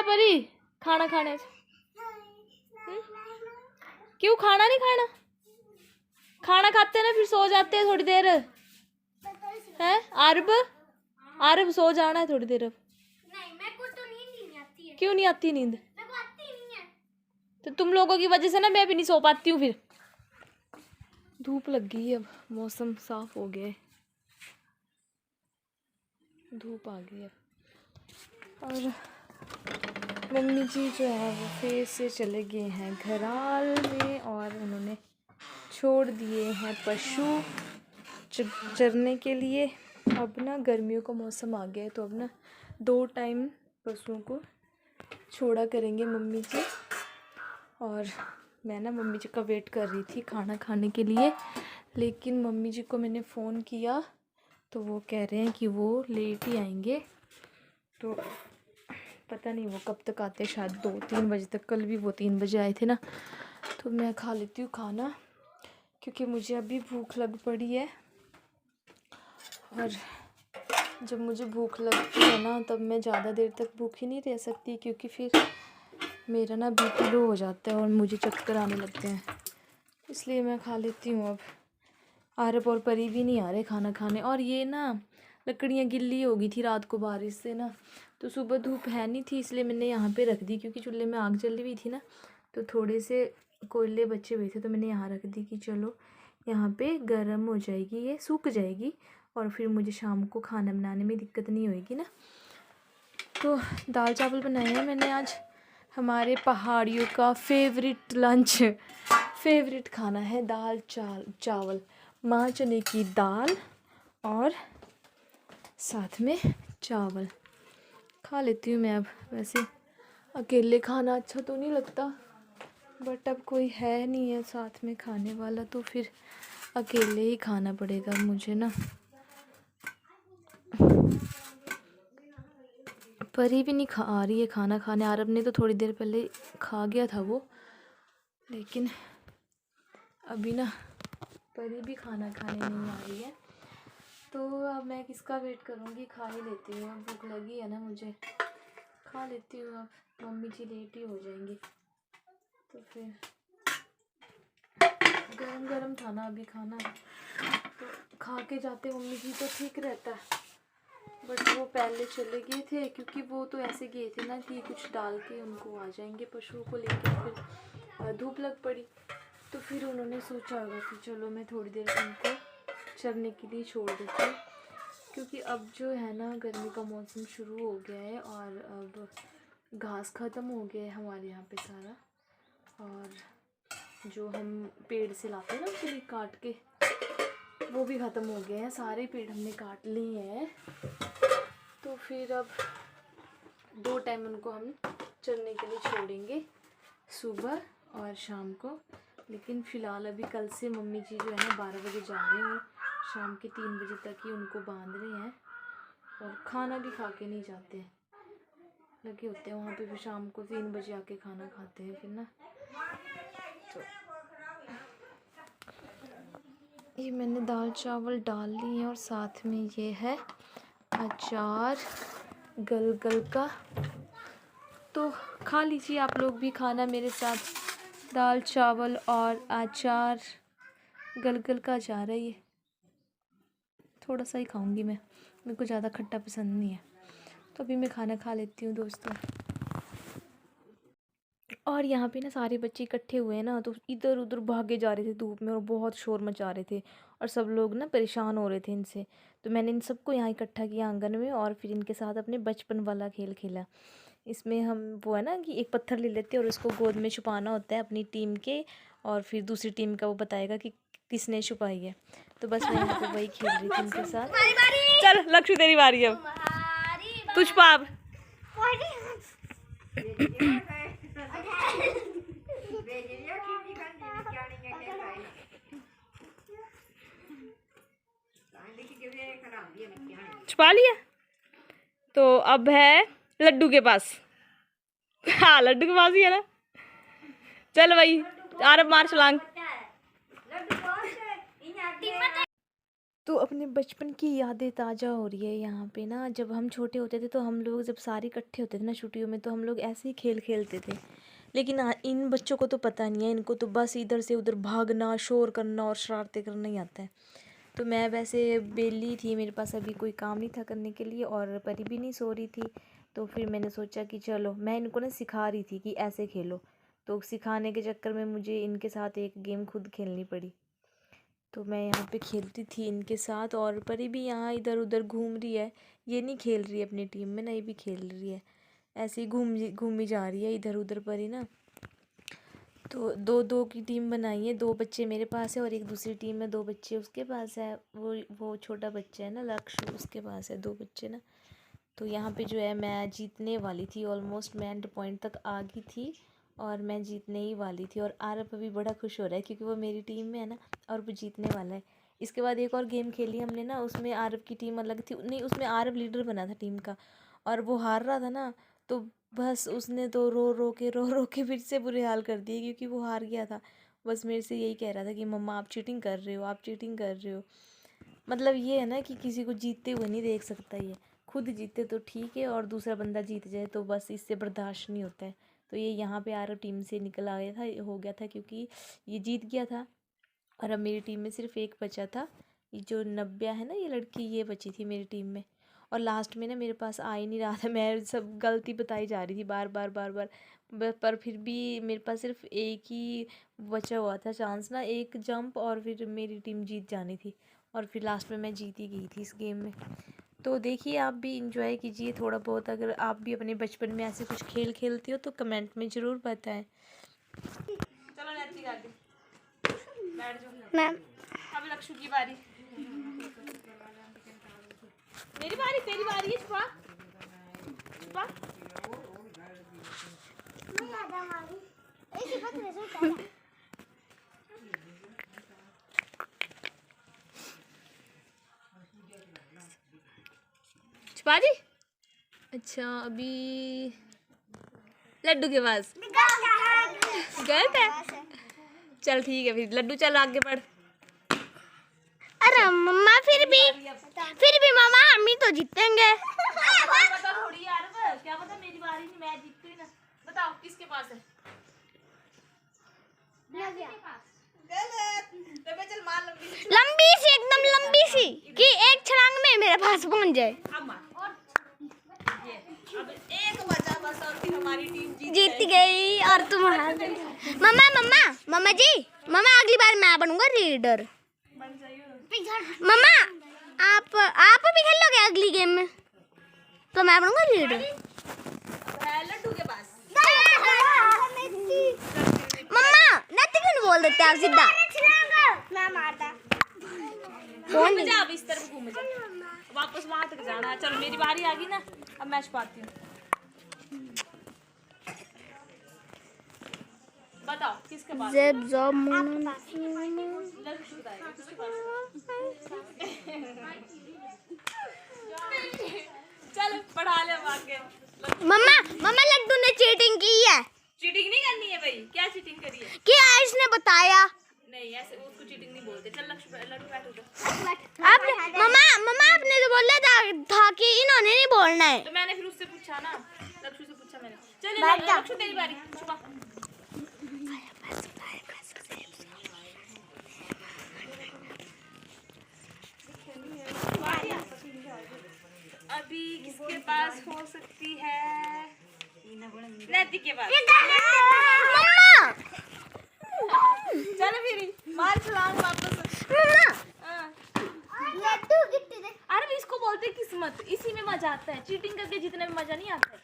जा परी खाना खाने। क्यों खाना नहीं खाना? खाना खाते हैं ना फिर सो जाते हैं थोड़ी देर है। आरब सो जाना है थोड़ी देर अब। नहीं मेरे को तो नींद ही नहीं आती है। क्यों नहीं आती नींद? मेरे को आती ही नहीं है। तो तुम लोगों की वजह से ना मैं भी नहीं सो पाती हूँ फिर। धूप लग गई है, अब मौसम साफ हो गया है, धूप आ गई है। और मम्मी जी जो है वो फिर से चले गए हैं घराल में और उन्होंने छोड़ दिए हैं पशु चरने के लिए। अब ना गर्मियों का मौसम आ गया है तो अब ना 2 टाइम पशुओं को छोड़ा करेंगे मम्मी जी। और मैं ना मम्मी जी का वेट कर रही थी खाना खाने के लिए, लेकिन मम्मी जी को मैंने फ़ोन किया तो वो कह रहे हैं कि वो लेट ही आएंगे। तो पता नहीं वो कब तक आते, शायद 2-3 बजे तक। कल भी वो 3 बजे आए थे ना। तो मैं खा लेती हूँ खाना क्योंकि मुझे अभी भूख लग पड़ी है। और जब मुझे भूख लगती है ना तब मैं ज़्यादा देर तक भूखी नहीं रह सकती क्योंकि फिर मेरा ना बीपी लो हो जाता है और मुझे चक्कर आने लगते हैं। इसलिए मैं खा लेती हूँ। अब आरब और परी भी नहीं आ रहे खाना खाने। और ये ना लकड़ियाँ गिल्ली हो गई थी रात को बारिश से ना, तो सुबह धूप है नहीं थी इसलिए मैंने यहाँ पे रख दी क्योंकि चूल्हे में आग जली हुई थी ना, तो थोड़े से कोयले बचे हुए थे तो मैंने यहाँ रख दी कि चलो यहाँ पे गर्म हो जाएगी, ये सूख जाएगी और फिर मुझे शाम को खाना बनाने में दिक्कत नहीं होएगी ना। तो दाल चावल बनाए हैं मैंने आज। हमारे पहाड़ियों का फेवरेट लंच, फेवरेट खाना है दाल चावल, माँ चने की दाल और साथ में चावल खा लेती हूँ मैं। अब वैसे अकेले खाना अच्छा तो नहीं लगता, बट अब कोई है नहीं है साथ में खाने वाला तो फिर अकेले ही खाना पड़ेगा मुझे ना। परी भी नहीं आ रही है खाना खाने। आरब ने तो थोड़ी देर पहले खा गया था वो, लेकिन अभी ना परी भी खाना खाने नहीं आ रही है। तो अब मैं किसका वेट करूँगी, खा ही लेती हूँ। अब भूख लगी है ना मुझे, खा लेती हूँ। अब मम्मी जी लेट ही हो जाएंगी तो फिर गरम गरम था ना अभी खाना, तो खा के जाते मम्मी जी तो ठीक रहता है। बट वो पहले चले गए थे क्योंकि वो तो ऐसे गए थे ना कि कुछ डाल के उनको आ जाएंगे पशुओं को लेकर, फिर धूप लग पड़ी तो फिर उन्होंने सोचा होगा कि चलो मैं थोड़ी देर उनको चरने के लिए छोड़ देती हूँ। क्योंकि अब जो है ना गर्मी का मौसम शुरू हो गया है और अब घास ख़त्म हो गया है हमारे यहाँ पे सारा, और जो हम पेड़ से लाते हैं ना उसके लिए काट के, वो भी ख़त्म हो गए हैं। सारे पेड़ हमने काट लिए हैं तो फिर अब 2 टाइम उनको हम चरने के लिए छोड़ेंगे, सुबह और शाम को। लेकिन फ़िलहाल अभी कल से मम्मी जी जो है ना 12 बजे जा रहे हैं, शाम के 3 बजे तक ही उनको बांध रहे हैं और खाना भी खा के नहीं जाते हैं, लगे होते हैं वहाँ पे। फिर शाम को 3 बजे आके खाना खाते हैं फिर ना। तो ये मैंने दाल चावल डाल ली है और साथ में ये है अचार गलगल का। तो खा लीजिए आप लोग भी खाना मेरे साथ, दाल चावल और अचार, गलगल का अचार है ये। थोड़ा सा ही खाऊंगी मैं, मेरे को ज़्यादा खट्टा पसंद नहीं है। तो अभी मैं खाना खा लेती हूँ दोस्तों। और यहाँ पे ना सारे बच्चे इकट्ठे हुए हैं ना, तो इधर उधर भागे जा रहे थे धूप में और बहुत शोर मचा रहे थे और सब लोग ना परेशान हो रहे थे इनसे। तो मैंने इन सबको यहाँ इकट्ठा किया आंगन में और फिर इनके साथ अपने बचपन वाला खेल खेला। इसमें हम वो है ना कि एक पत्थर ले लेते हैं और उसको गोद में छुपाना होता है अपनी टीम के, और फिर दूसरी टीम का वो बताएगा कि किसने छुपाई है। तो बस मैं यहाँ पे वही खेल रही थी इनके साथ। चल लक्ष्मी तेरी बारी अब, तुझ पाप। छुपा लिया तो अब है लड्डू के पास। हाँ लड्डू के पास ही है ना। चल भाई आरब मार छलांग। तो अपने बचपन की यादें ताज़ा हो रही है यहाँ पे ना। जब हम छोटे होते थे तो हम लोग जब सारे इकट्ठे होते थे ना छुट्टियों में, तो हम लोग ऐसे ही खेल खेलते थे। लेकिन इन बच्चों को तो पता नहीं है, इनको तो बस इधर से उधर भागना, शोर करना और शरारतें करना ही आता है। तो मैं वैसे बेली थी, मेरे पास अभी कोई काम नहीं था करने के लिए, और परी भी नहीं सो रही थी। तो फिर मैंने सोचा कि चलो, मैं इनको ना सिखा रही थी कि ऐसे खेलो। तो सिखाने के चक्कर में मुझे इनके साथ एक गेम खुद खेलनी पड़ी। तो मैं यहाँ पे खेलती थी इनके साथ, और परी भी यहाँ इधर उधर घूम रही है। ये नहीं खेल रही है अपनी टीम में ना, ये भी खेल रही है, ऐसे ही घूमी जा रही है इधर उधर परी ना। तो दो दो की टीम बनाई है, 2 बच्चे मेरे पास है और एक दूसरी टीम में 2 बच्चे उसके पास है। वो छोटा बच्चा है ना लक्ष्य, उसके पास है 2 बच्चे ना। तो यहाँ पे जो है मैं जीतने वाली थी, ऑलमोस्ट मैं एंड पॉइंट तक आ गई थी और मैं जीतने ही वाली थी। और आरब अभी बड़ा खुश हो रहा है क्योंकि वो मेरी टीम में है ना, और वो जीतने वाला है। इसके बाद एक और गेम खेली हमने ना, उसमें आरब की टीम अलग थी, नहीं उसमें आरब लीडर बना था टीम का, और वो हार रहा था ना। तो बस उसने तो रो रो के फिर से बुरे हाल कर दिए क्योंकि वो हार गया था। बस मेरे से यही कह रहा था कि मम्मा आप चीटिंग कर रहे हो, आप चीटिंग कर रहे हो। मतलब ये है ना कि किसी को जीतते हुए नहीं देख सकता, ये खुद जीते तो ठीक है और दूसरा बंदा जीत जाए तो बस इससे बर्दाश्त नहीं होता है। तो ये यहाँ पे आरब टीम से निकल आया था, हो गया था क्योंकि ये जीत गया था और अब मेरी टीम में सिर्फ एक बचा था। ये जो नब्या है ना, ये लड़की, ये बची थी मेरी टीम में। और लास्ट में ना मेरे पास आ ही नहीं रहा था, मैं सब गलती बताई जा रही थी बार बार पर फिर भी मेरे पास सिर्फ एक ही बचा हुआ था चांस ना, एक जंप, और फिर मेरी टीम जीत जानी थी। और फिर लास्ट में मैं जीत ही गई थी इस गेम में। तो देखिए आप भी इंजॉय कीजिए थोड़ा बहुत, अगर आप भी अपने बचपन में ऐसे कुछ खेल खेलते हो तो कमेंट में ज़रूर बताएं। चलो नैतिक आगे बैठ जाओ मैम। अब लक्ष्य की बारी, मेरी बारी, तेरी बारी है। छुपा छुपा छुपा दी। अच्छा अभी लड्डू के पास गलत है। चल ठीक है फिर लड्डू, चल आगे बढ़। अरे मम्मा फिर भी मम्मा हम ही तो जीतेंगे। पता थोड़ी यार, क्या पता मेरी बारी नहीं, मैं जीत गई ना। बताओ किसके पास है? चल मार लंबी सी, एकदम लंबी सी कि एक छलांग में मेरे पास पहुंच जाए। अब एक बचा बस और फिर हमारी टीम जीत गई और तुम हार गई। मम्मा मम्मा मम्मा जी, मम्मा अगली बार मैं बनूंगा लीडर। मम्मा आप भी खेलोगे अगली गेम में तो मैं बनूंगा लीडर। लड्डू के पास। मम्मा नत्ती क्यों बोल देते आप सीधा? मैं मारता। घूम जा, अब इस तरफ घूम जा, वापस वहां तक जाना है। चलो मेरी बारी आ गई ना, अब मैं छुपाती हूँ। बताओ किसके पास? लक्ष्य बताएगा किसके पास। चल पढ़ा ले आगे। मम्मा मम्मा लड्डू ने चीटिंग की है। चीटिंग नहीं करनी है भाई, क्या चीटिंग करी है? क्या इसने बताया? नहीं ऐसे उसको चीटिंग नहीं बोलते। चल लड्डू बैठ उधर। आपने मम्मा आपने तो बोला था कि इन्होंने नहीं बोलना है। तो मैंने फिर उससे पूछा ना, लक्ष्य से पूछा मैंने। चल लक्ष्य तेरी बारी, छुपा। अभी किसके पास हो सकती है? नैतिक के पास। मम्मा चल फिर मार छलांग वापस। मम्मा लड्डू गिट्टी दे। अरे इसको बोलते किस्मत, इसी में मजा आता है। चीटिंग करके जीतने में मजा नहीं आता है,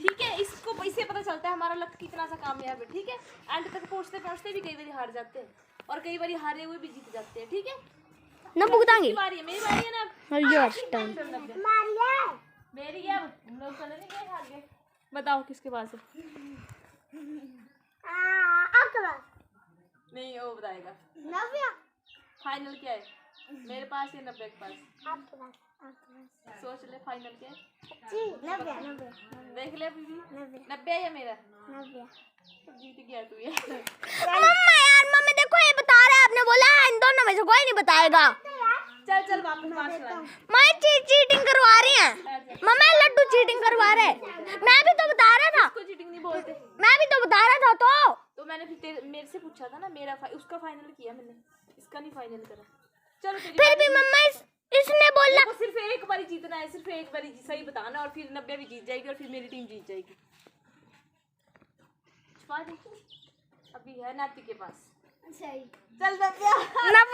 ठीक है? इसको इससे पता चलता है हमारा लक कितना सा कामयाब है, ठीक है? एंड तक पहुंचते पहुंचते भी कई बार हार जाते हैं और कई बार हारे हुए भी जीत जाते हैं, ठीक है? ना भुगतांगी। बारी है, मेरी बारी है ना। मेरी है, हम लोग चले नहीं गए आगे। बताओ किसके पास है? नहीं वो बताएगा। नव्या फाइनल क्या है? मेरे पास या 90 के पास? आपके पास। सोच ले फाइनल क्या है? जी नव्या देख ले अभी भी। 90 या मेरा? नव्या। तो जीत गया तू ये। मम्मा यार मम्मी देखो ये बता रहा है, आपने बोला इन दोनों में से कोई नहीं बताएगा। चल चल वापस पास चला। मैं चीटिंग करवा रही हैं मम्मा, लड्डू चीटिंग करवा रहे हैं। मैं भी तो बता रहा था, उसको चीटिंग नहीं बोलते। मैं भी तो बता रहा था। तो मैंने फिर मेरे से पूछा था ना, मेरा उसका फाइनल किया मैंने, इसका नहीं फाइनल करा। चलो फिर भी मम्मा इसने बोला देखो, सिर्फ एक बारी जीतना है, सिर्फ एक बारी सही बताना और फिर 90 भी जीत जाएगी और फिर मेरी टीम जीत जाएगी। छुपा दे, अभी है नाती के पास। सही। चल 90